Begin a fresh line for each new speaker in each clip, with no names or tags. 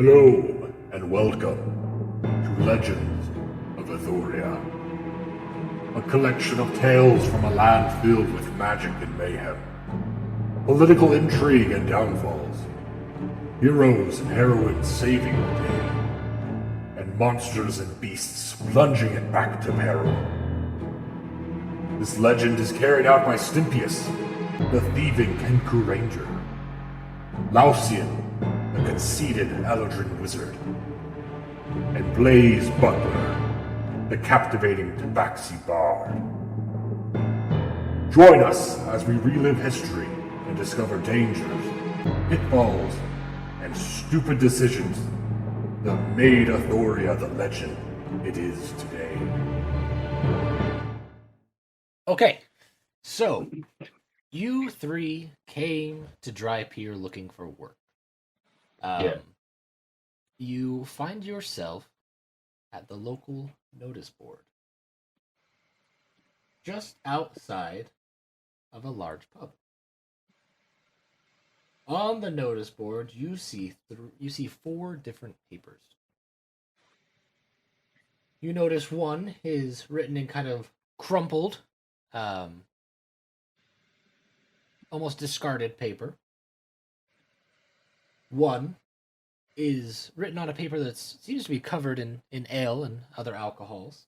Hello, and welcome to Legends of Aethoria, a collection of tales from a land filled with magic and mayhem, political intrigue and downfalls, heroes and heroines saving the day, and monsters and beasts plunging it back to peril. This legend is carried out by Stimpius, the thieving Kenku Ranger, Lausian, the conceited Eladrin wizard, and Blaze Butler, the captivating Tabaxi bard. Join us as we relive history and discover dangers, pitfalls, and stupid decisions that made Aethoria the legend it is today.
Okay, so you three came to Dry Pier looking for work. You find yourself at the local notice board, just outside of a large pub. On the notice board, you see four different papers. You notice one is written in kind of crumpled, almost discarded paper. One is written on a paper that seems to be covered in ale and other alcohols.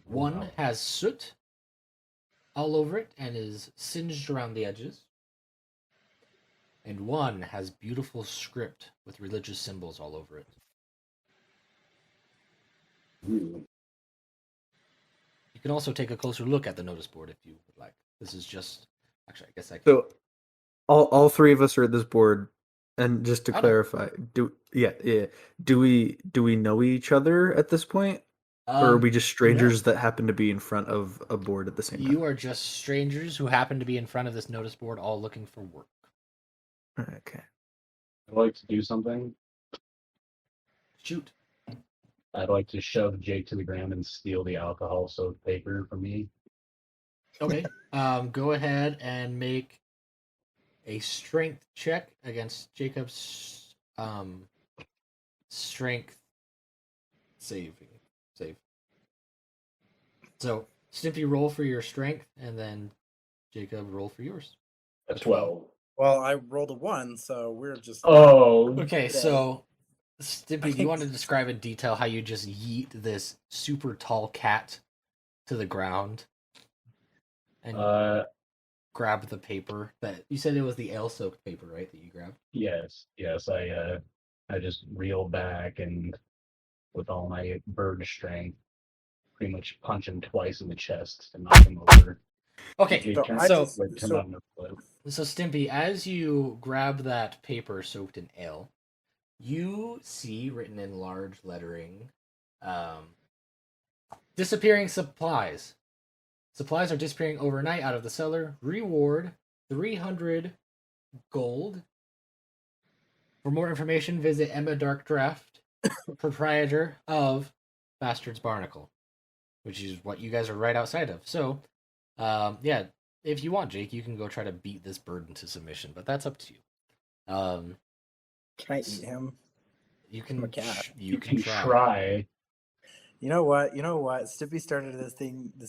One has soot all over it and is singed around the edges. And one has beautiful script with religious symbols all over it. You can also take a closer look at the notice board if you would like. This is just... Actually, I guess I can...
So, all three of us are at this board, and just to clarify, do we know each other at this point, or are we just strangers that happen to be in front of a board at the same time?
You are just strangers who happen to be in front of this notice board, all looking for work.
Okay.
I'd like to do something.
Shoot.
I'd like to shove Jake to the ground and steal the alcohol-soaked paper from me.
Okay. Go ahead and make a strength check against Jacob's strength save. So, Stimpy, roll for your strength, and then Jacob, roll for yours.
A 12.
Well, I rolled a 1, so we're just...
Oh!
Okay, so, Stimpy, do you want to describe in detail how you just yeet this super tall cat to the ground? And grab the paper that... You said it was the ale-soaked paper, right, that you grabbed?
Yes. I just reel back and, with all my bird strength, pretty much punch him twice in the chest and knock him over.
Okay, so Stimpy, as you grab that paper soaked in ale, you see written in large lettering, disappearing supplies. Supplies are disappearing overnight out of the cellar. Reward 300 gold. For more information, visit Emma Darkdraft, proprietor of Bastard's Barnacle, which is what you guys are right outside of. So, if you want, Jake, you can go try to beat this bird into submission, but that's up to you.
Can I eat him?
You can.
I'm a cat.
You can
try.
You know what? Stimpy started this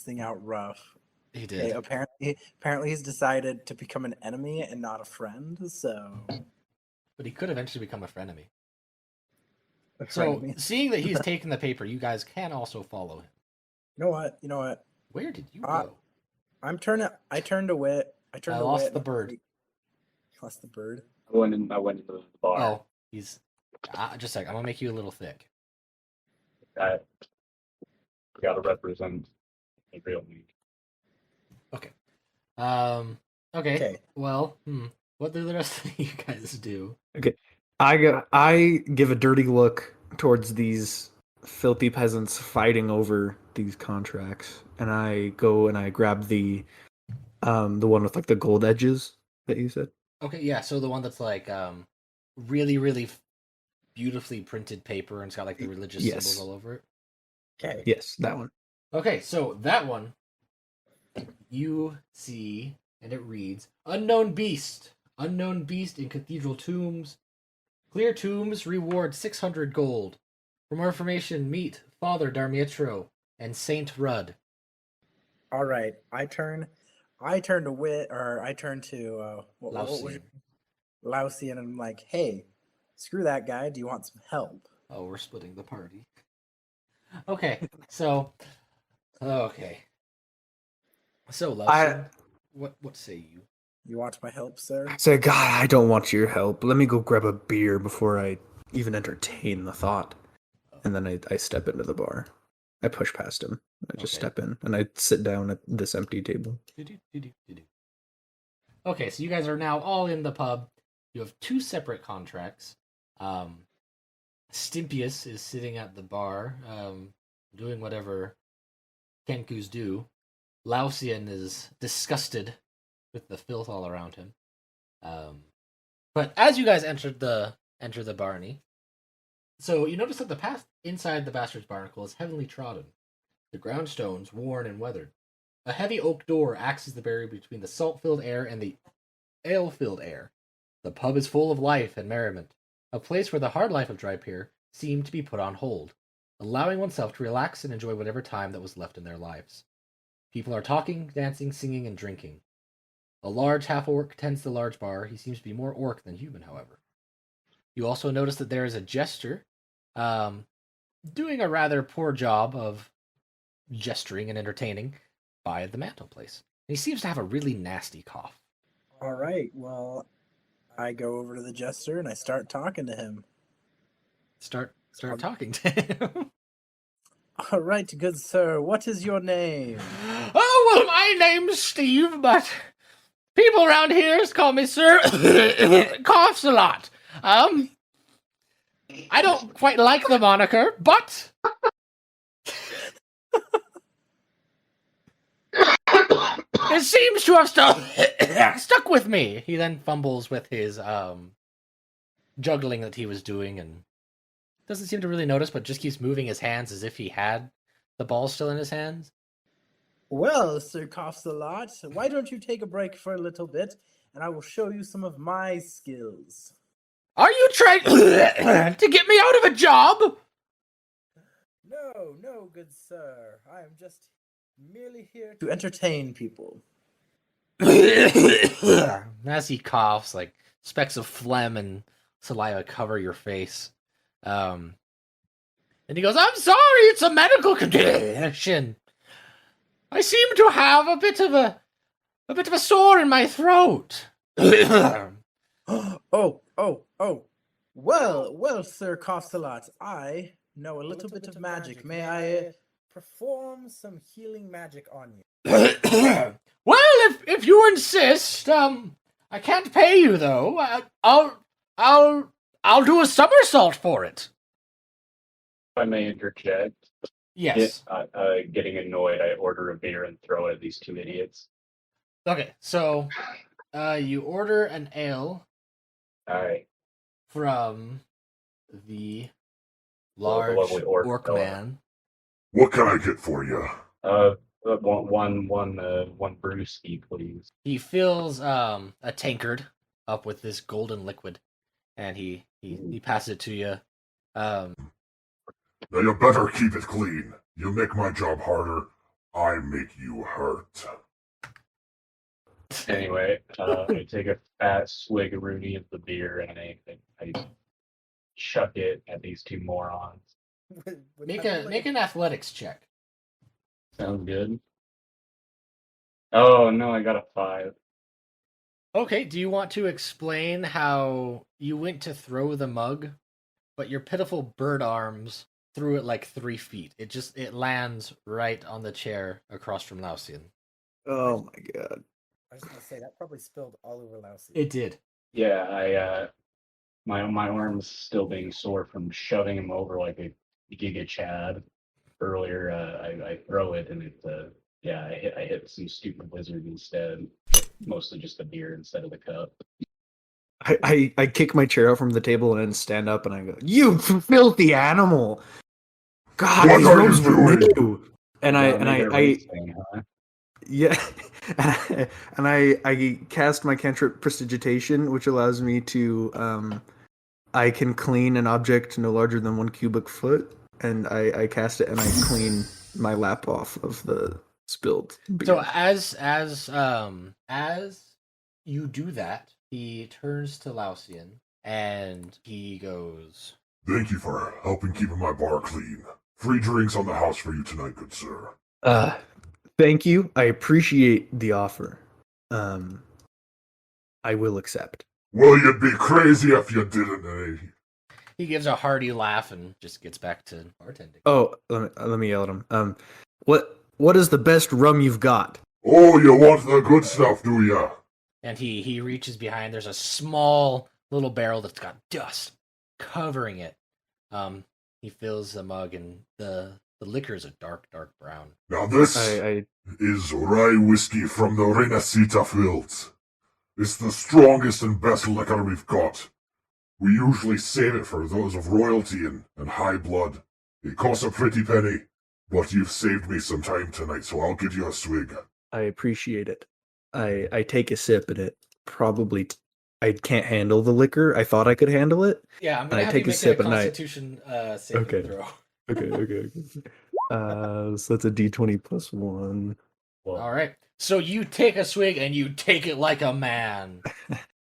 thing out rough.
He did.
Okay, apparently he's decided to become an enemy and not a friend. So,
but he could eventually become a frenemy. So, seeing that he's taken the paper, you guys can also follow him.
You know what?
Where did you go?
I turned away.
I lost the bird.
Lost the bird.
I went into the bar.
Oh, he's... just a sec, I'm gonna make you a little thick.
I gotta represent a real league.
Okay. Okay. Well, what do the rest of you guys do?
Okay. I give a dirty look towards these filthy peasants fighting over these contracts, and I go and I grab the one with like the gold edges that you said.
Okay, yeah, so the one that's like really, really beautifully printed paper and it's got like the religious symbols all over it.
Okay.
Yes, that one.
Okay, so that one you see, and it reads, Unknown beast in cathedral tombs, Clear tombs reward 600 gold. For more information, meet Father Darmietro and Saint Rudd.
All right, I turn to Wit, or I turn to what was
Lausian.
it? Lousy, and I'm like, hey, screw that guy. Do you want some help?
Oh, we're splitting the party. Okay, so okay. So Lausian, what say you?
You want my help, sir?
I say, God, I don't want your help. Let me go grab a beer before I even entertain the thought. And then I step into the bar. I push past him. I just
Okay.
step in and I sit down at this empty table.
Okay, so you guys are now all in the pub. You have two separate contracts. Stimpius is sitting at the bar, doing whatever Kenkus do. Lausian is disgusted with the filth all around him. But as you guys enter the barney, so you notice that the path inside the Bastard's Barnacle is heavily trodden, the ground stones worn and weathered. A heavy oak door acts as the barrier between the salt-filled air and the ale-filled air. The pub is full of life and merriment, a place where the hard life of Dry Pier seemed to be put on hold, allowing oneself to relax and enjoy whatever time that was left in their lives. People are talking, dancing, singing, and drinking. A large half-orc tends the large bar. He seems to be more orc than human, however. You also notice that there is a jester, doing a rather poor job of gesturing and entertaining by the mantelpiece. And he seems to have a really nasty cough.
All right, well, I go over to the jester and I start talking to him.
Start talking to him.
All right, good sir, what is your name?
Oh, well, my name's Steve, but people around here call me Sir. Coughs a lot. I don't quite like the moniker, but it seems to have stuck with me. He then fumbles with his juggling that he was doing and doesn't seem to really notice, but just keeps moving his hands as if he had the ball still in his hands.
Well, Sir Coughs a lot, why don't you take a break for a little bit, and I will show you some of my skills.
Are you trying to get me out of a job?
No, good sir. I am just merely here to entertain people.
As he coughs, like specks of phlegm and saliva cover your face. And he goes, "I'm sorry, it's a medical condition. I seem to have a bit of a sore in my throat."
Oh. Well, Sir Coughs a lot, I know a little bit of magic. May I perform some healing magic on you?
Well, if you insist, I can't pay you though. I'll do a somersault for it.
If I may interject,
Yes.
getting annoyed, I order a beer and throw it at these two idiots.
Okay, so you order an ale
Alright.
from the
The
large
lovely orc
orc
fella.
man.
What can I get for you?
One brewski, please.
He fills a tankard up with this golden liquid, and he passes it to you.
Now you better keep it clean. You make my job harder, I make you hurt.
Anyway, I take a fat swig-a-rooney of the beer and I chuck it at these two morons.
Make an athletics check.
Sounds good. Oh no, I got a 5.
Okay, do you want to explain how you went to throw the mug, but your pitiful bird arms threw it like 3 feet? It lands right on the chair across from Lausian.
Oh my god.
I was going to say, that probably spilled all over Lousy.
It did.
Yeah, my arm's still being sore from shoving him over like a Giga Chad earlier. I throw it and I hit some stupid lizard instead. Mostly just the beer instead of the cup.
I kick my chair out from the table and then stand up and I go, "You filthy animal! God,
What
these
are you
robes were
doing?"
new." And
Wanna make it a
I
race thing, huh?
yeah, and I cast my cantrip Prestidigitation, which allows me to I can clean an object no larger than 1 cubic foot, and I cast it and I clean my lap off of the spilled beer.
So as you do that, he turns to Lausian and he goes,
Thank you for helping keeping my bar clean. Free drinks on the house for you tonight, good sir.
Thank you. I appreciate the offer. I will accept.
Well, you'd be crazy if you didn't, eh?
he gives a hearty laugh and just gets back to bartending.
Oh, let me yell at him. What is the best rum you've got?
Oh, you want the good stuff, do ya?
And he reaches behind. There's a small little barrel that's got dust covering it. He fills the mug, and the liquor is a dark brown.
Now this
I
is rye whiskey from the Renacita fields. It's the strongest and best liquor we've got. We usually save it for those of royalty and high blood. It costs a pretty penny, but you've saved me some time tonight, so I'll give you a swig.
I appreciate it. I take a sip and it probably I can't handle the liquor. I thought I could handle it.
Yeah, I'm gonna
I
have
take
you
a
make
sip
a
at night.
Constitution saving
Okay.
throw.
Okay. So that's a D20 plus 1.
Well,
All right. So you take a swig and you take it like a man.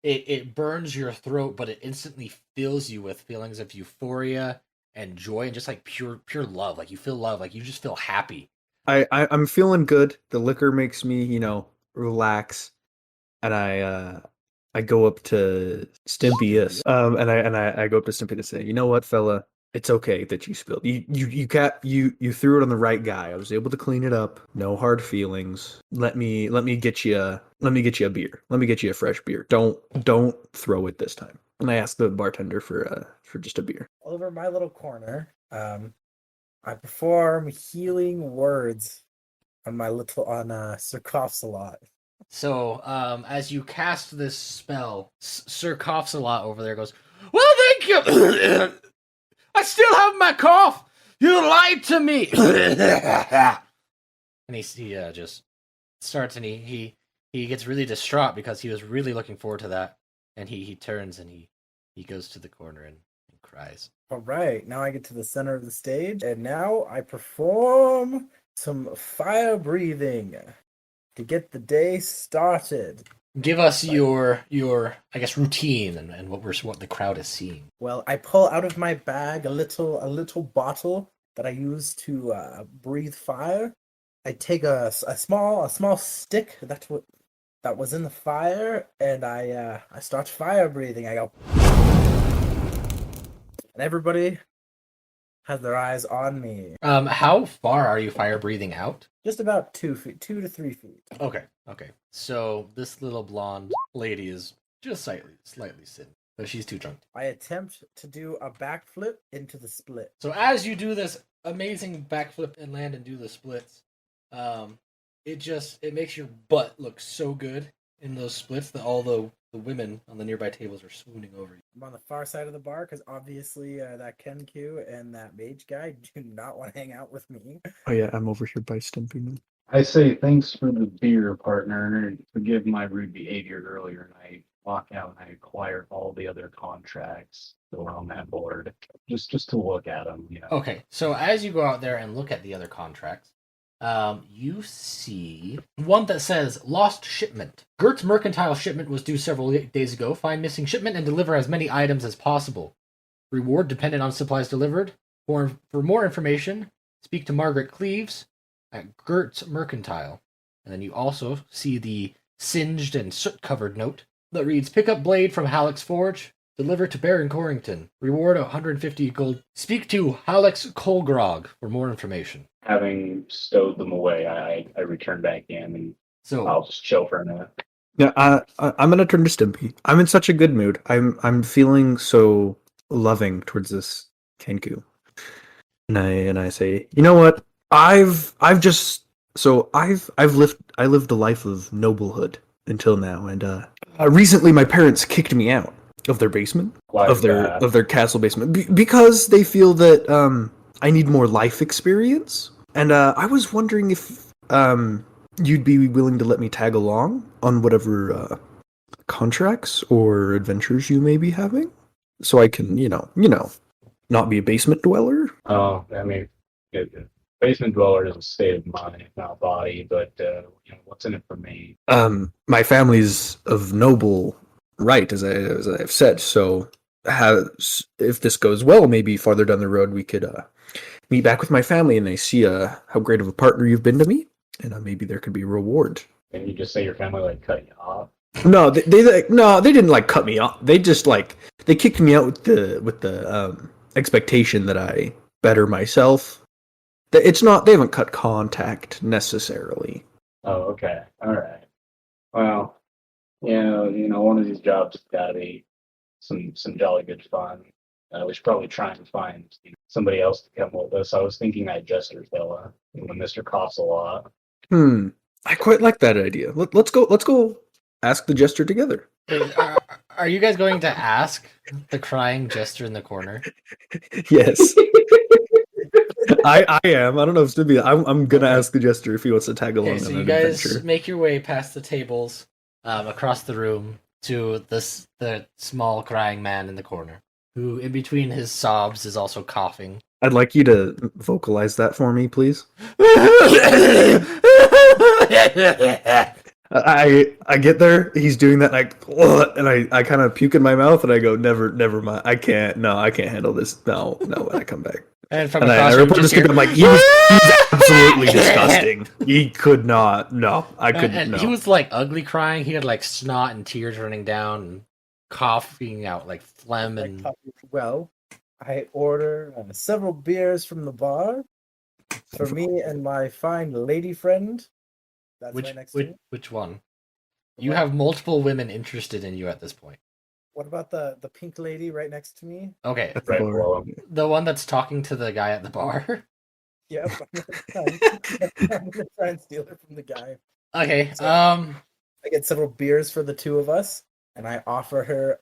It burns your throat, but it instantly fills you with feelings of euphoria and joy and just like pure love. Like you feel love. Like you just feel happy.
I'm feeling good. The liquor makes me, relax, and I go up to Stimpy, yes. And I go up to Stimpy to say, you know what, fella, it's okay that you spilled. You threw it on the right guy. I was able to clean it up. No hard feelings. Let me get you a beer. Let me get you a fresh beer. Don't throw it this time. And I asked the bartender for just a beer.
Over my little corner, I perform healing words on Sir Coughs-a-Lot.
So as you cast this spell, Sir Coughs-a-Lot over there goes, well, thank you. I still have my cough. You lied to me. And he just starts and he gets really distraught because he was really looking forward to that. And he turns and he goes to the corner and cries.
All right, now I get to the center of the stage, and now I perform some fire breathing to get the day started.
Give us your I guess routine and what the crowd is seeing.
Well, I pull out of my bag a little bottle that I use to breathe fire. I take a small stick that was in the fire, and I start fire breathing. I go, and everybody has their eyes on me.
How far are you fire breathing out?
Just about 2 to 3 feet.
Okay. So this little blonde lady is just slightly sitting, but she's too drunk.
I attempt to do a backflip into the split.
So as you do this amazing backflip and land and do the splits, it makes your butt look so good in those splits that all the women on the nearby tables are swooning over you.
I'm on the far side of the bar because obviously that Ken Q and that mage guy do not want to hang out with me.
Oh yeah, I'm over here by Stimpy now.
I say thanks for the beer, partner, and forgive my rude behavior earlier. And I walk out and I acquire all the other contracts that were on that board, just to look at them.
Okay, so as you go out there and look at the other contracts, you see one that says lost shipment. Gert's mercantile shipment was due several days ago. Find missing shipment and deliver as many items as possible. Reward dependent on supplies delivered. For more information, speak to Margaret Cleaves at Gert's Mercantile. And then you also see the singed and soot-covered note that reads, pick up blade from Halleck's Forge. Deliver to Baron Corrington. Reward 150 gold. Speak to Halleck's Colgrog for more information.
Having stowed them away, I return back in and
So
I'll just chill for a minute.
Yeah, I'm gonna turn to Stimpy. I'm in such a good mood. I'm feeling so loving towards this Kenku. And I say, you know what? I lived a life of noblehood until now, and recently my parents kicked me out of their basement,
Why
of
is
their
that?
of their castle basement, because they feel that I need more life experience. And I was wondering if you'd be willing to let me tag along on whatever contracts or adventures you may be having. so I can, not be a basement dweller.
Oh, I mean, basement dweller is a state of mind, not body. But what's in it for me?
My family's of noble right, as I've said. So, if this goes well, maybe farther down the road we could meet back with my family, and they see how great of a partner you've been to me, and maybe there could be a reward.
Can you just say your family like cut you off?
No, they didn't like cut me off. They just they kicked me out with the expectation that I better myself. It's not, they haven't cut contact necessarily.
Oh, okay, all right. Well, one of these jobs has got to be some jolly good fun. We should probably try and find somebody else to come with us. I was thinking that jester fella, Mr. Coughs a lot.
I quite like that idea. Let's go ask the jester together.
Are you guys going to ask the crying jester in the corner?
Yes. I am. I don't know if Stibby. I'm gonna ask the jester if he wants to tag along.
Okay, so
on
you
an
guys
adventure.
make your way past the tables, across the room to the small crying man in the corner, who in between his sobs is also coughing.
I'd like you to vocalize that for me, please. I get there, he's doing that, and I kind of puke in my mouth, and I go, never mind. I can't handle this. No, when I come back.
And from
And I
across the room,
report to
just
Skip,
hear-
I'm like, he's absolutely disgusting. He could not. No, I couldn't.
And
No.
he was like ugly crying. He had like snot and tears running down, and coughing out like phlegm and.
Well, I order several beers from the bar for me and my fine lady friend. That's right next to me.
Which one? You have multiple women interested in you at this point.
What about the pink lady right next to me?
Okay,
At the
Right
bar.
below him.
the one that's talking to the guy at the bar.
Yep, I'm gonna try and steal her from the guy.
Okay,
So- I get several beers for the two of us, and I offer her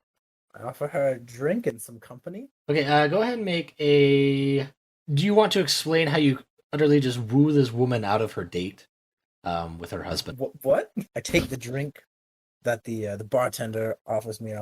a drink and some company.
Okay, go ahead and make a. Do you want to explain how you utterly just woo this woman out of her date, with her husband?
What? I take the drink that the bartender offers me.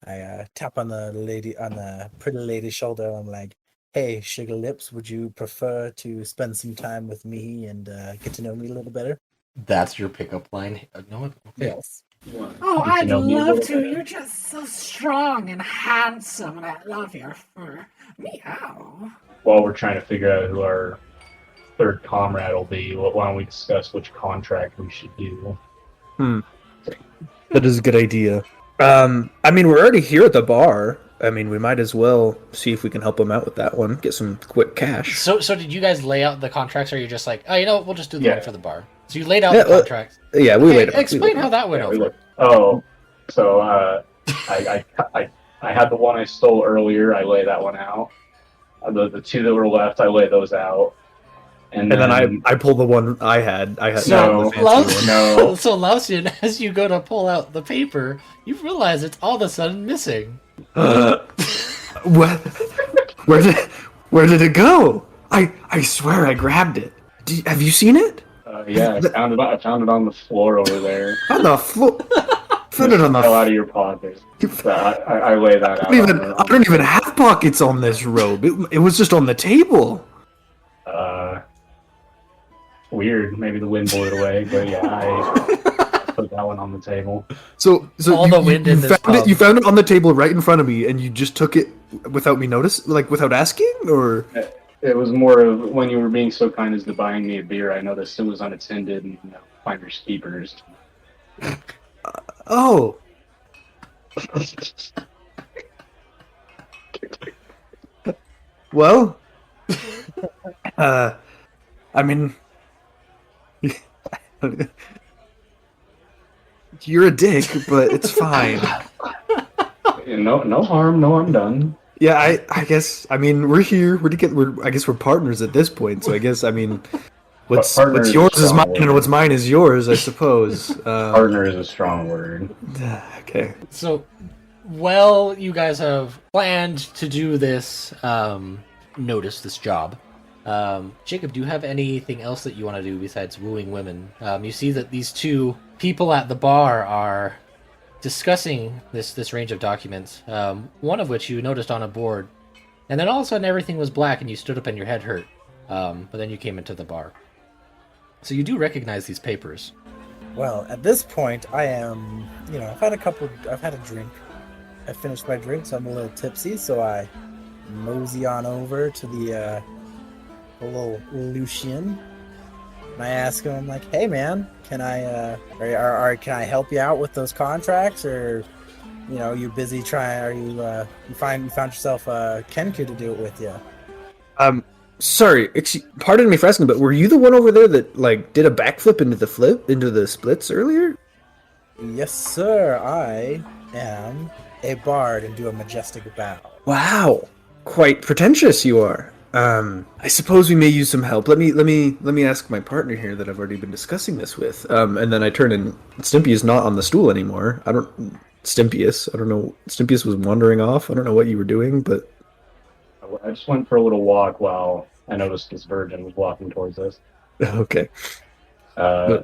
I tap on the pretty lady's shoulder. And I'm like, "Hey, sugar lips, would you prefer to spend some time with me and get to know me a little better?"
That's your pickup line. No, okay.
Yes.
Oh,
Get to
I'd
know me a
love
little
to.
better.
You're just so strong and handsome, and I love your fur. Meow.
While we're trying to figure out who our third comrade will be, why don't we discuss which contract we should do?
That is a good idea. I mean, we're already here at the bar. I mean, we might as well see if we can help him out with that one. Get some quick cash.
So did you guys lay out the contracts, or are you just like, oh, we'll just do the
Yeah.
one for the bar? So you laid out
Yeah,
the
well,
contracts.
Yeah, we
Okay,
laid it.
explain how that went
Yeah, we
over.
look- Oh, so I had the one I stole earlier. I lay that one out. The two that were left, I lay those out. And
And then I pull the one I had. I had
So,
the fancy
Laos-
one.
No.
so Lausian, as you go to pull out the paper, you realize it's all of a sudden missing.
What? Where did it go? I swear I grabbed it. Have you seen it?
Yeah, I found it on the floor over there.
On the floor. Found it on the
Fell out
floor.
of your pocket. So I lay that out.
I don't even have pockets on this robe. It was just on the table.
Weird. Maybe the wind blew it away, but yeah, I put that one on the table.
So
All the wind in this
found it.
pub.
You found it on the table right in front of me, and you just took it without me without asking, or
It was more of when you were being so kind as to buying me a beer. I noticed it was unattended, and finders keepers.
oh. Well, I mean, you're a dick, but it's fine.
No harm, no harm done.
Yeah, I guess. I mean, we're here. I guess we're partners at this point. So I guess. I mean, what's
Partner is a
yours is
strong
mine,
word.
and what's mine is yours. I suppose.
Partner is a strong word.
Okay.
So, well, you guys have planned to do this, this job. Jacob, do you have anything else that you want to do besides wooing women? You see that these two people at the bar are discussing this range of documents, one of which you noticed on a board, and then all of a sudden everything was black and you stood up and your head hurt. But then you came into the bar. So you do recognize these papers.
Well, at this point, I am, I've had a drink. I finished my drink, so I'm a little tipsy, so I mosey on over to the little Lucian. And I ask him, I'm like, hey man, can I can I help you out with those contracts, or you busy trying? Are you found yourself Kenku to do it with you?
Sorry, pardon me for asking, but were you the one over there that did a backflip into the splits earlier?
Yes, sir. I am a bard and do a majestic bow.
Wow, quite pretentious you are. I suppose we may use some help. Let me ask my partner here that I've already been discussing this with. And then I turn and Stimpy is not on the stool anymore. Stimpius. I don't know. Stimpius was wandering off. I don't know what you were doing, but
I just went for a little walk while I noticed this virgin was walking towards us.
okay.
I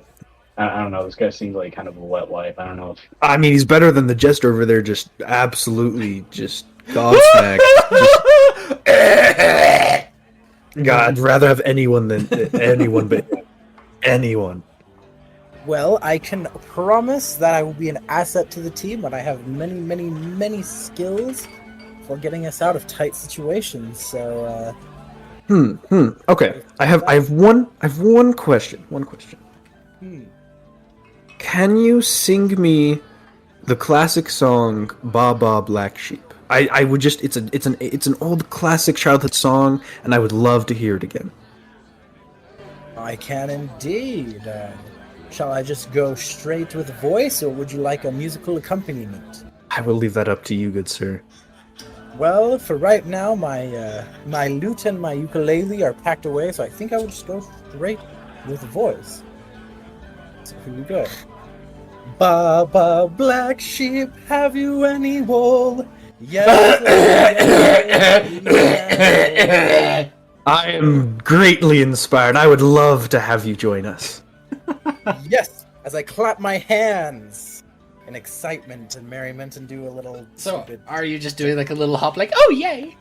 don't know. This guy seems like kind of a wet wipe. I don't know if...
I mean, he's better than the jester over there. Just absolutely, just gobsmacked. God, I'd rather have anyone than anyone, but anyone.
Well, I can promise that I will be an asset to the team, and I have many, many, many skills for getting us out of tight situations. So,
Okay, I have one question. Can you sing me the classic song "Ba Ba Black Sheep"? I would just it's an old classic childhood song, and I would love to hear it again.
I can indeed. Shall I just go straight with voice, or would you like a musical accompaniment?
I will leave that up to you, good sir.
Well, for right now, my lute and my ukulele are packed away, so I think I will just go straight with voice. So here we go. Baba Black Sheep, have you any wool? Yes.
I am greatly inspired. I would love to have you join us.
Yes, as I clap my hands in excitement and merriment and do a little
So,
stupid...
are you just doing like a little hop, like, oh yay?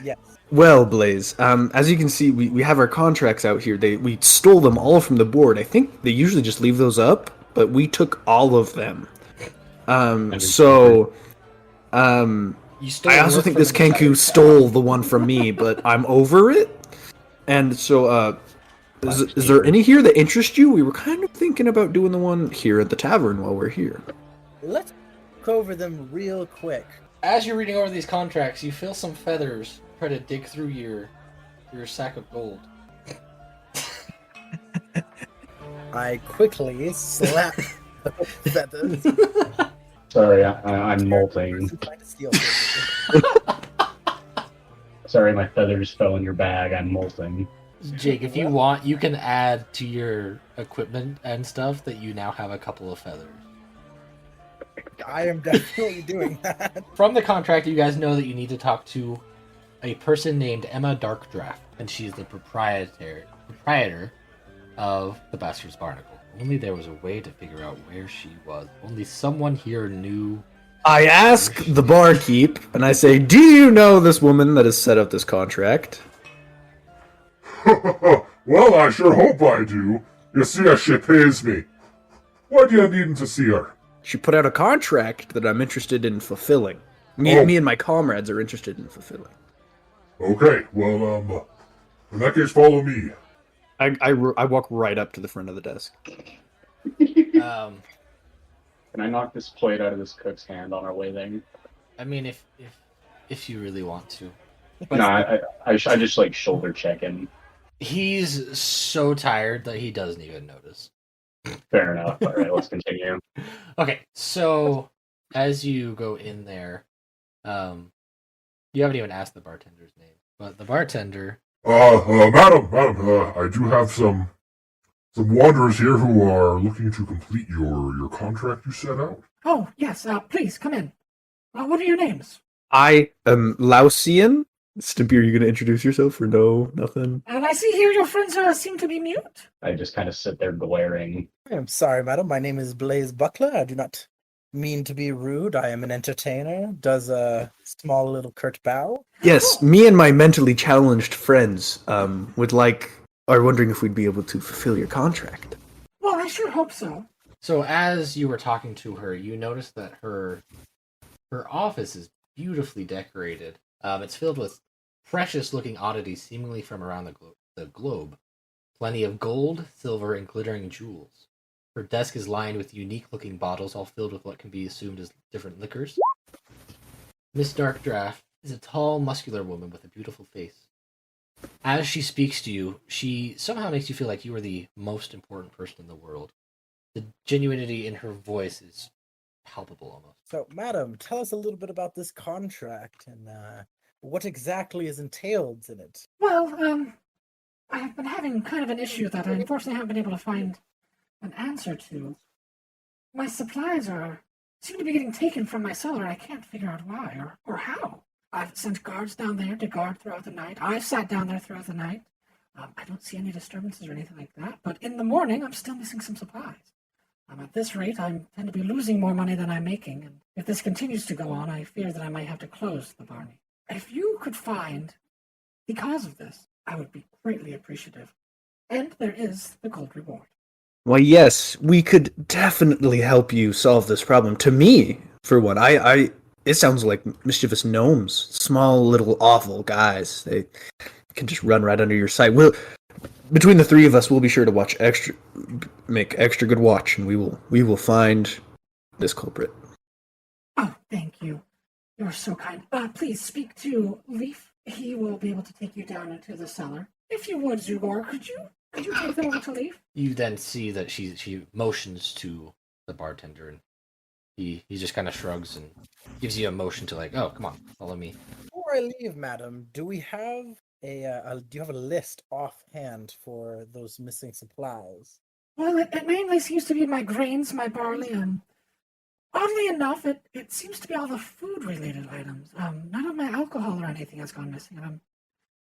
Yes.
Well, Blaze, as you can see, we have our contracts out here. We stole them all from the board. I think they usually just leave those up, but we took all of them.
You stole
I also
work
think
from
this
the entire
Kenku
town.
stole the one from me, but I'm over it. And so, is there any here that interest you? We were kind of thinking about doing the one here at the tavern while we're here.
Let's go over them real quick.
As you're reading over these contracts, you feel some feathers try to dig through your sack of gold.
I quickly slap the feathers.
Sorry, I'm molting.
Trying to steal
Sorry, my feathers fell in your bag. I'm molting.
Jake, if you want, you can add to your equipment and stuff that you now have a couple of feathers.
I am definitely doing that.
From the contract, you guys know that you need to talk to a person named Emma Darkdraft, and she's the proprietor of the Bastard's Barnacle. Only there was a way to figure out where she was. Only someone here knew.
I ask the barkeep, and I say, "Do you know this woman that has set up this contract?"
Well, I sure hope I do. You see, she pays me. Why do you need to see her?
She put out a contract that I'm interested in fulfilling. Me and my comrades are interested in fulfilling.
Okay, well, in that case, follow me.
I walk right up to the front of the desk.
Um,
Can I knock this plate out of this cook's hand on our way there?
I mean, if you really want to. But
No, I just like shoulder check him.
he's so tired that he doesn't even notice.
Fair enough. All right, let's continue.
Okay, so as you go in there, you haven't even asked the bartender's name, but the bartender.
Madam, I do have some wanderers here who are looking to complete your contract you set out.
Oh, yes, please, come in. What are your names?
I am Lausian. Stimpy, are you going to introduce yourself or no? Nothing?
And I see here your friends seem to be mute.
I just kind of sit there glaring.
I am sorry, madam. My name is Blaze Buckler. I do not mean to be rude. I am an entertainer. Does a small little curt bow.
Yes, me and my mentally challenged friends are wondering if we'd be able to fulfill your contract.
Well, I sure hope so.
So as you were talking to her, you noticed that her office is beautifully decorated. It's filled with precious-looking oddities, seemingly from around the globe. Plenty of gold, silver, and glittering jewels. Her desk is lined with unique-looking bottles, all filled with what can be assumed as different liquors. Miss Darkdraft is a tall, muscular woman with a beautiful face. As she speaks to you, she somehow makes you feel like you are the most important person in the world. The genuinity in her voice is palpable almost.
So, madam, tell us a little bit about this contract and what exactly is entailed in it.
Well, I have been having kind of an issue that I unfortunately haven't been able to find an answer to. My supplies seem to be getting taken from my cellar, and I can't figure out why or how. I've sent guards down there to guard throughout the night. I've sat down there throughout the night. I don't see any disturbances or anything like that, but in the morning, I'm still missing some supplies. At this rate, I tend to be losing more money than I'm making, and if this continues to go on, I fear that I might have to close the Barney. If you could find the cause of this, I would be greatly appreciative. And there is the gold reward.
Why, yes, we could definitely help you solve this problem. To me, for one, it sounds like mischievous gnomes, small little awful guys. They can just run right under your sight. Between the three of us, we'll be sure to make extra good watch, and we will find this culprit.
Oh, thank you. You're so kind. Please speak to Leaf. He will be able to take you down into the cellar. If you would, Zugor, could you take them over to Leaf?
You then see that she motions to the bartender, and he just kind of shrugs and gives you a motion to like, oh, come on, follow me.
Before I leave, madam, do we have do you have a list offhand for those missing supplies?
Well, it mainly seems to be my grains, my barley. Oddly enough, it seems to be all the food-related items. None of my alcohol or anything has gone missing.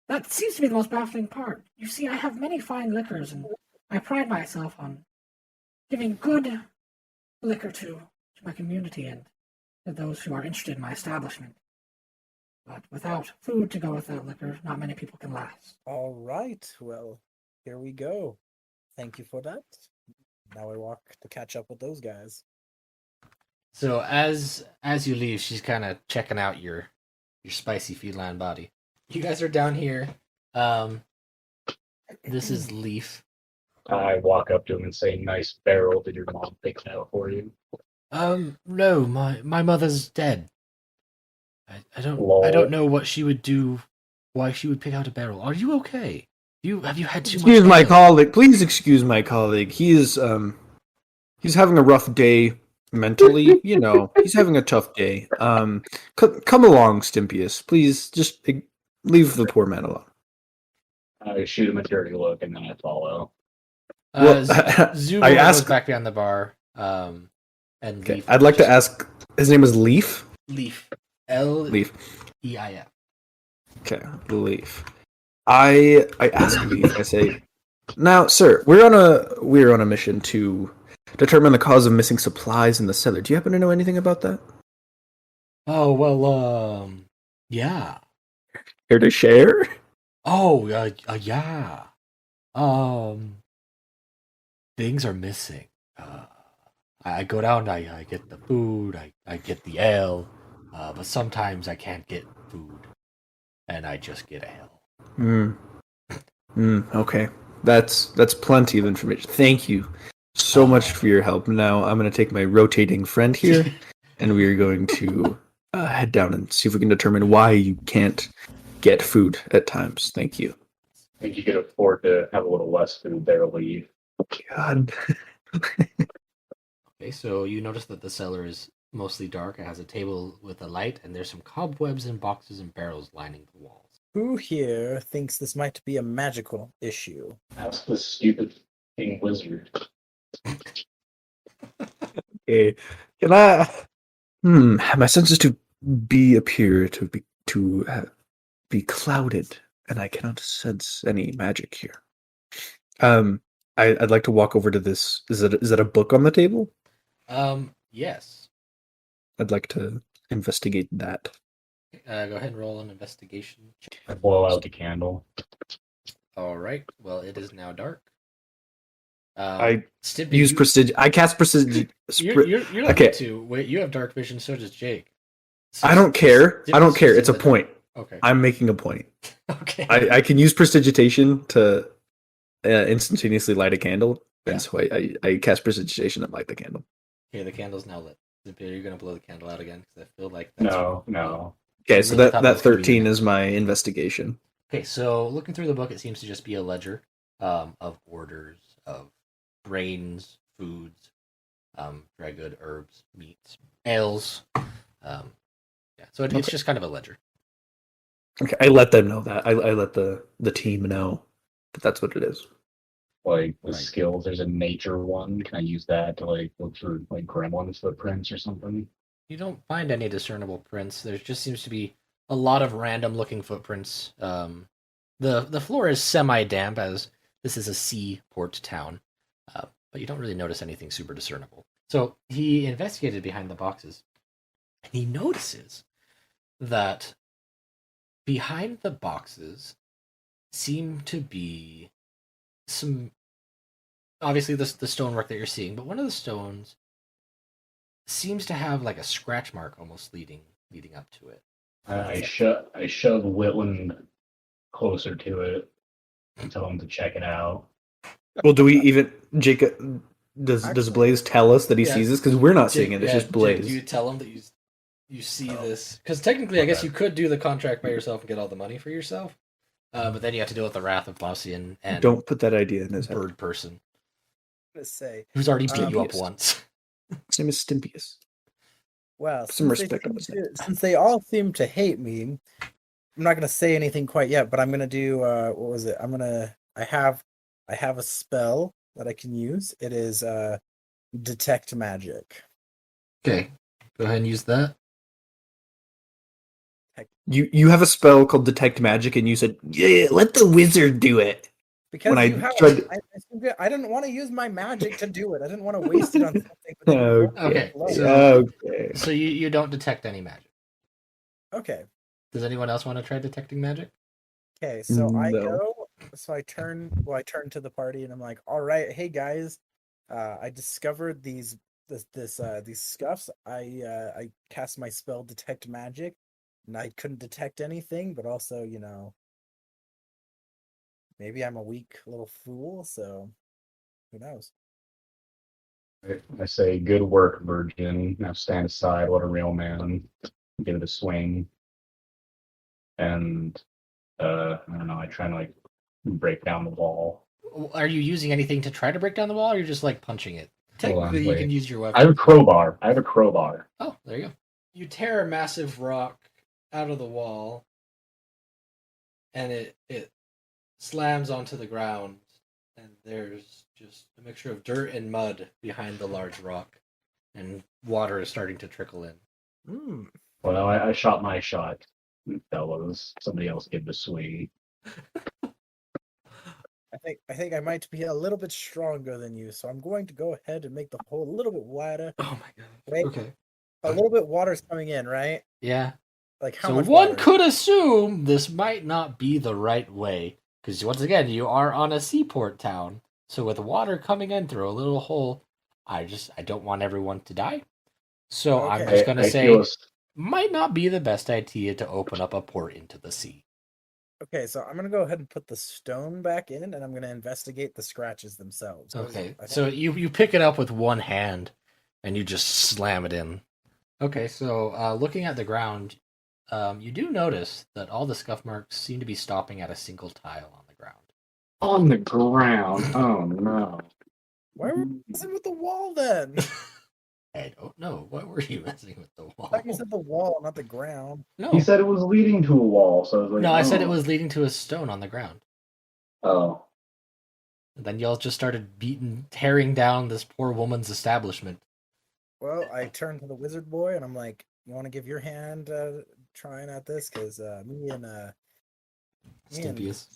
That seems to be the most baffling part. You see, I have many fine liquors, and I pride myself on giving good liquor to my community and to those who are interested in my establishment. But without food to go with that liquor, not many people can last.
All right. Well, here we go. Thank you for that. Now I walk to catch up with those guys.
So as you leave, she's kind of checking out your spicy feline body. You guys are down here. This is Leaf.
I walk up to him and say, "Nice barrel. Did your mom pick that out for you?"
No, my mother's dead. I don't know what she would do. Why she would pick out a barrel? Are you okay? Have you had too much?
Excuse my colleague. Please excuse my colleague. He's having a rough day mentally. He's having a tough day. Come along, Stimpius. Please just leave the poor man alone.
I shoot him a dirty look and then I follow.
Zubor goes back behind the bar. And
okay,
Leaf.
I'd like to ask. His name is Leaf.
Leaf.
Leaf.
Leif.
Okay, Leaf. I ask Leaf. I say, now, sir, we're on a mission to determine the cause of missing supplies in the cellar. Do you happen to know anything about that?
Oh well, yeah.
Here to share?
Oh, yeah. Things are missing. I go down, I get the food, I get the ale, but sometimes I can't get food, and I just get ale.
Okay. That's plenty of information. Thank you so much for your help. Now I'm going to take my rotating friend here, and we are going to head down and see if we can determine why you can't get food at times. Thank you.
I think you could afford to have a little less food there, Leave.
God.
Okay, so you notice that the cellar is mostly dark. It has a table with a light, and there's some cobwebs and boxes and barrels lining the walls.
Who here thinks this might be a magical issue?
Ask the stupid king wizard.
Okay. Can I? My senses appear to be clouded, and I cannot sense any magic here. I'd like to walk over to this. Is it a book on the table?
Yes.
I'd like to investigate that.
Go ahead and roll an investigation check.
I blow out the candle.
All right. Well, it is now dark.
I
Stimpy,
use precision. I cast precision.
You don't
Okay.
need to. Wait, you have dark vision. So does Jake. So
I don't care. I don't care.
Stimpy's
It's a
in the
point.
dark. Okay.
I'm making a point.
Okay.
I can use prestidigitation to instantaneously light a candle,
Yeah.
and so I cast prestidigitation and light the candle.
Okay, the candle's now lit. Stimpy, are you gonna blow the candle out again? Because I feel like that's
No.
Okay,
I
so
really thought
that
was gonna be
13
the
is my investigation.
Okay, so looking through the book, it seems to just be a ledger of orders of grains, foods, dry good, herbs, meats, ales. Yeah, so it's
Okay.
just kind of a ledger.
Okay, I let them know that. I let the team know that that's what it is.
Like the
Right.
skills, there's a nature one. Can I use that to like look for like gremlin's footprints or something?
You don't find any discernible prints. There just seems to be a lot of random looking footprints. The floor is semi damp as this is a seaport town, but you don't really notice anything super discernible. So he investigated behind the boxes, and he notices that behind the boxes seem to be some, obviously the stonework that you're seeing, but one of the stones seems to have like a scratch mark almost leading up to it.
I shove Whitland closer to it and tell him to check it out.
Well, do we even Jacob? Does Blaze tell us that he
Yeah.
sees this? Because we're not seeing it. It's just
Jake,
Blaze.
do you tell him that you see this? Because technically, I guess you could do the contract by yourself and get all the money for yourself, but then you have to deal with the wrath of Bossy and
Don't put that idea in his head.
bird person
To say,
who's already beat you up
Stimpius.
once.
His name is Stimpius.
well,
Some
since
respect on his
since they all seem to hate me, I'm not gonna say anything quite yet. But I'm gonna do what was it? I have a spell that I can use. It is detect magic.
Okay, go ahead and use that.
You have a spell called Detect Magic, and you said, "Yeah, let the wizard do it."
Because
When I
you have,
tried
I didn't want to use my magic to do it. I didn't want to waste it on something.
Okay,
Okay.
So you don't detect any magic.
Okay.
Does anyone else want to try detecting magic?
Okay, so
No.
I turn to the party and I'm like, all right, hey guys, I discovered these scuffs. I cast my spell detect magic, and I couldn't detect anything, but also, maybe I'm a weak little fool, so who knows?
I say, good work, Virgin. Now stand aside, let a real man give it a swing. And I don't know, I try and like break down the wall.
Are you using anything to try to break down the wall, or you're just like punching it? Technically, you
wait.
can use your weapon.
I have a crowbar.
Oh, there you go. You tear a massive rock out of the wall, and it slams onto the ground, and there's just a mixture of dirt and mud behind the large rock, and water is starting to trickle in.
Hmm.
Well, I shot my shot, fellows. Somebody else give the swing.
I think I might be a little bit stronger than you, so I'm going to go ahead and make the hole a little bit wider.
Oh my god.
Wait,
Okay.
a little bit water's coming in, right?
Yeah.
Like how
So
much
one
water?
could assume this might not be the right way, because once again, you are on a seaport town. So with water coming in through a little hole, I don't want everyone to die. So I'm
Okay.
just gonna
I
say
feel
might not be the best idea to open up a port into the sea.
Okay, so I'm gonna go ahead and put the stone back in, and I'm gonna investigate the scratches themselves.
Okay.
I think-
So you pick it up with one hand, and you just slam it in. Okay. So looking at the ground, you do notice that all the scuff marks seem to be stopping at a single tile on the ground.
on the ground. Oh no.
Why were you messing with the wall then?
I don't know. What were you messing with the
I
wall?
thought you said the wall, not the ground.
No.
He said it was leading to a wall, so I was like,
No, I said it
oh.
was leading to a stone on the ground.
Oh.
And then y'all just started tearing down this poor woman's establishment.
Well, I turn to the wizard boy, and I'm like, "You want to give your hand trying at this? Because me and
Stimpius.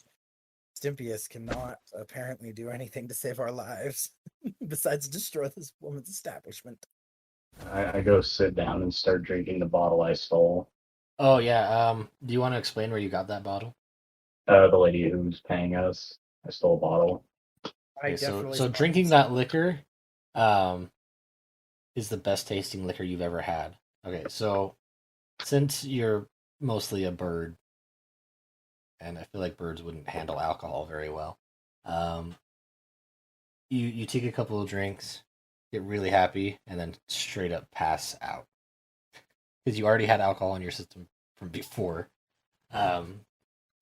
Stimpius cannot apparently do anything to save our lives besides destroy this woman's establishment."
I go sit down and start drinking the bottle I stole.
Oh yeah. Do you want to explain where you got that bottle?
The lady who's paying us, I stole a bottle.
I
Okay, so
definitely
so
smell
drinking
this.
that liquor, um, is the best tasting liquor you've ever had. Okay, so since you're mostly a bird, and I feel like birds wouldn't handle alcohol very well, um, you take a couple of drinks, get really happy, and then straight up pass out because you already had alcohol in your system from before. Um,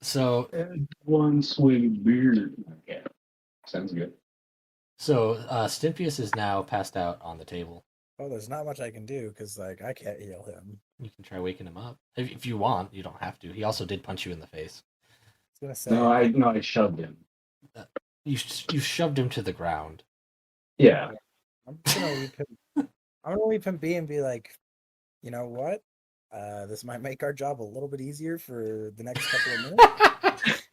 so
And one swig beer. Okay, sounds good.
Stympius is now passed out on the table.
Oh, there's not much I can do because like I can't heal him.
You can try waking him up if you want. You don't have to. He also did punch you in the face.
I was
No,
gonna say
I shoved him.
You shoved him to the ground.
Yeah.
I'm just gonna leave him. I'm gonna leave him be and be like, you know what? This might make our job a little bit easier for the next couple of minutes.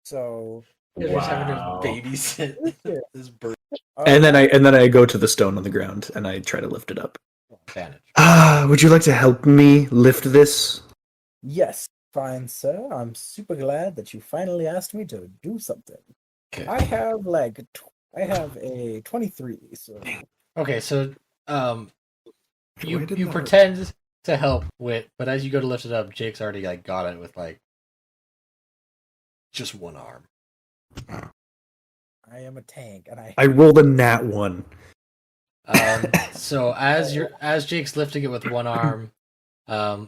So
You're just having to
Wow.
babysit
Yeah.
this bird.
And then I go to the stone on the ground and I try to lift it up.
Advantage.
Would you like to help me lift this?
Yes, fine, sir. I'm super glad that you finally asked me to do something.
Okay.
I have a 23. So
Okay, so you
Why didn't
you
that-
pretend to help Wit, but as you go to lift it up, Jake's already like got it with like just one arm.
I am a tank, and
I rolled a nat 1.
So as Jake's lifting it with one arm,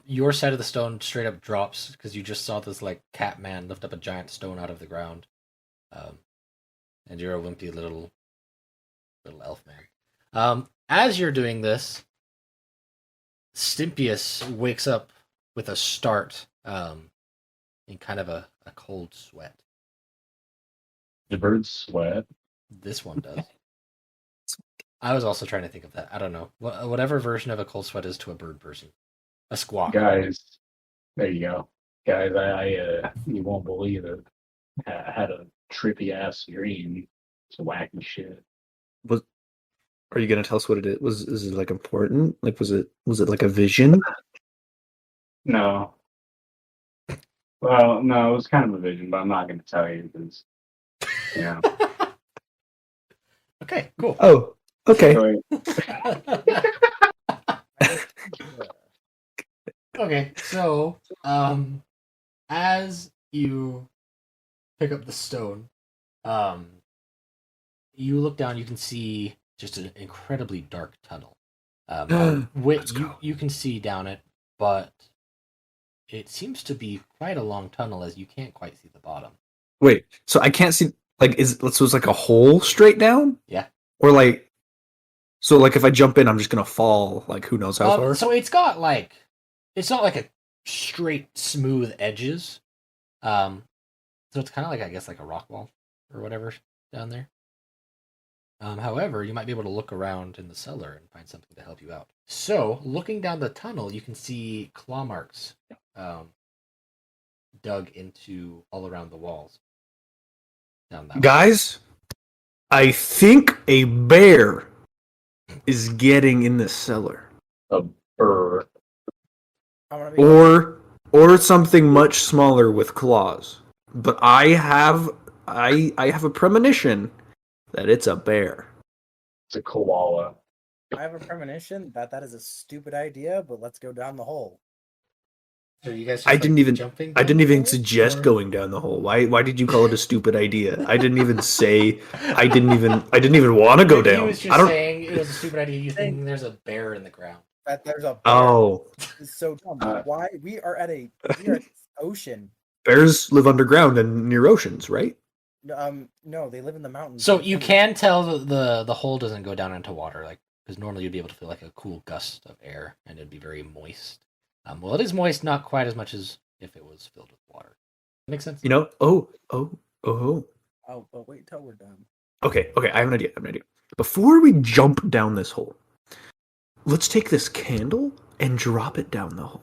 your side of the stone straight up drops because you just saw this like cat man lift up a giant stone out of the ground, and you're a wimpy little elf man. As you're doing this, Stympius wakes up with a start, in kind of a cold sweat.
The birds sweat.
This one does. I was also trying to think of that. I don't know. Whatever version of a cold sweat is to a bird person. A squawk.
Guys, there you go. Guys, I you won't believe it. I had a trippy ass dream. It's wacky shit.
Are you gonna tell us what it is? Is it like important? Like was it like a vision?
No. Well, no, it was kind of a vision, but I'm not going to tell you because, yeah.
Okay, cool.
Oh, okay.
Okay, so as you pick up the stone, you look down. You can see just an incredibly dark tunnel.
Let's
You
go.
you can see down it, but it seems to be quite a long tunnel as you can't quite see the bottom.
Wait, so I can't see. Like, so it's like a hole straight down?
Yeah.
Or like, so like if I jump in, I'm just gonna fall. Like, who knows how far?
So it's got like, it's not like a straight smooth edges. So it's kind of like, I guess, like a rock wall or whatever down there. However, you might be able to look around in the cellar and find something to help you out. So, looking down the tunnel, you can see claw marks dug into all around the walls. Down that way.
Guys, I think a bear is getting in the cellar,
A bird.
I'm gonna be
or something much smaller with claws. But I have a premonition that it's a bear.
It's a koala.
I have a premonition that is a stupid idea, but let's go down the hole.
So you guys
I didn't even
jumping
I
down
didn't
the
even
hole,
suggest
or-
going down the hole. Why did you call it a stupid idea? I didn't even say I didn't even want to go
He
down.
was
I
just
don't
saying it was a stupid idea. You think there's a bear in the ground.
That there's a bear.
Oh,
It's so dumb.
Uh,
Why we are at the ocean.
bears live underground and near oceans, right?
No, they live in the mountains.
So you can tell the hole doesn't go down into water, like because normally you'd be able to feel like a cool gust of air, and it'd be very moist. Well, it is moist, not quite as much as if it was filled with water. Makes sense.
You know? Oh.
Oh, but wait till we're done.
Okay, I have an idea. Before we jump down this hole, let's take this candle and drop it down the hole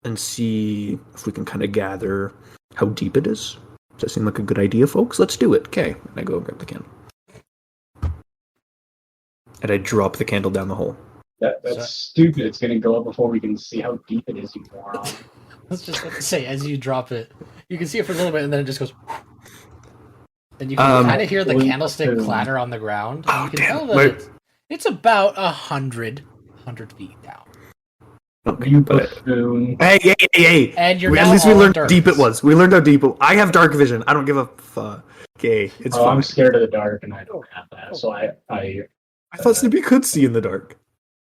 and see if we can kind of gather how deep it is. Does that seem like a good idea, folks? Let's do it. Okay, and I go grab the candle. And I drop the candle down the hole.
That's
So-
stupid. It's gonna go up before we can see how deep it is, you moron.
Let's just say, as you drop it, you can see it for a little bit, and then it just goes. And you can kind of hear the
Blink
candlestick
boom.
clatter on the ground. And
Oh,
you can
damn,
tell that
wait.
it's about 100 feet down.
Okay,
You
but
buffoon.
hey!
And you're
At
now
least we
all
learned
in
how deep it
darkness.
was. We learned how deep it. I have dark vision. I don't give a fuck. Okay, it's
Oh,
fine.
I'm scared of the dark, and I don't have that. So I
I thought Snoopy could see in the dark.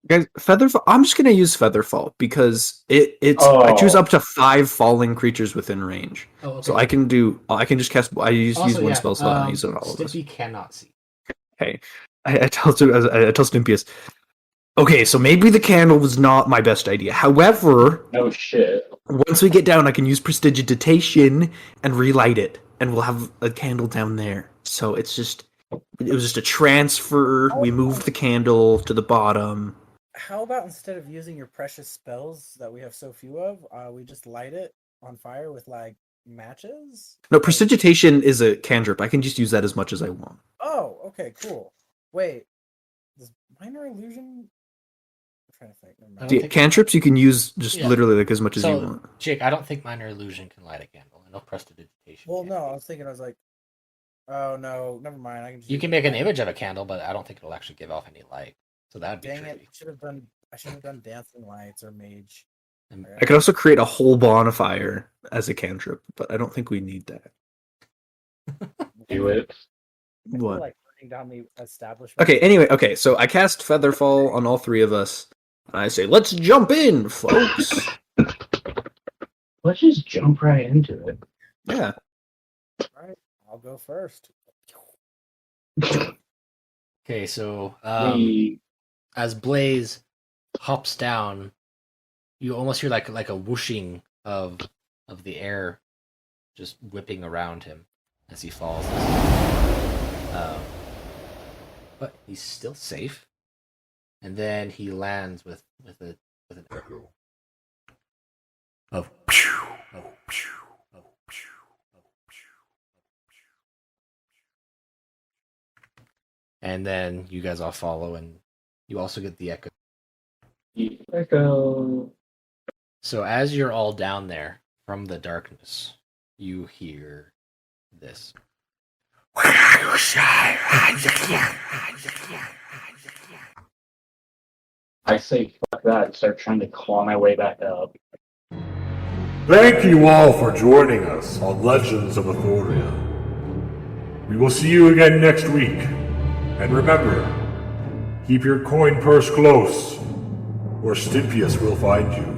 Guys, Featherfall. I'm just gonna use Featherfall because it's. I choose
Oh.
up to 5 falling creatures within range,
Oh, okay.
so I can do. I can just cast. I use
Also,
one
yeah,
spell slot. And I use it on all of us.
Stimpy cannot see.
Okay, I tell Stimpius. Okay, so maybe the candle was not my best idea. However,
no shit.
once we get down, I can use prestidigitation and relight it, and we'll have a candle down there. So it was just a transfer. We moved the candle to the bottom.
How about instead of using your precious spells that we have so few of, we just light it on fire with like matches?
No, prestidigitation is a cantrip. I can just use that as much as I want.
Oh, okay, cool. Wait, does minor illusion? I'm trying to think. Never
I
mind.
don't
The
think-
cantrips you can use just
Yeah.
literally like as much as you
So,
want.
Jake, I don't think minor illusion can light a candle. I know prestidigitation.
Well,
can.
no, I was thinking. I was like, oh no, never mind. I can. Just
You
use
can
the
make an
light.
image of a candle, but I don't think it'll actually give off any light. So that'd be
Dang
tricky.
it! I should have done dancing lights or mage.
And-
I could also create a whole bonfire as a cantrip, but I don't think we need that.
Do it.
I feel
What?
like burning down the establishment.
Okay, anyway, so I cast Featherfall on all 3 of us. And I say, let's jump in, folks.
Let's just jump right into it.
Yeah.
Alright, I'll go first.
Okay, so
We
as Blaze hops down, you almost hear like a whooshing of the air just whipping around him as he falls. But he's still safe. And then he lands with an echo of and then you guys all follow, and you also get the echo.
echo.
So as you're all down there from the darkness, you hear this.
I say fuck that and start trying to claw my way back up.
Thank you all for joining us on Legends of Aethoria. We will see you again next week. And remember, keep your coin purse close, or Stimpius will find you.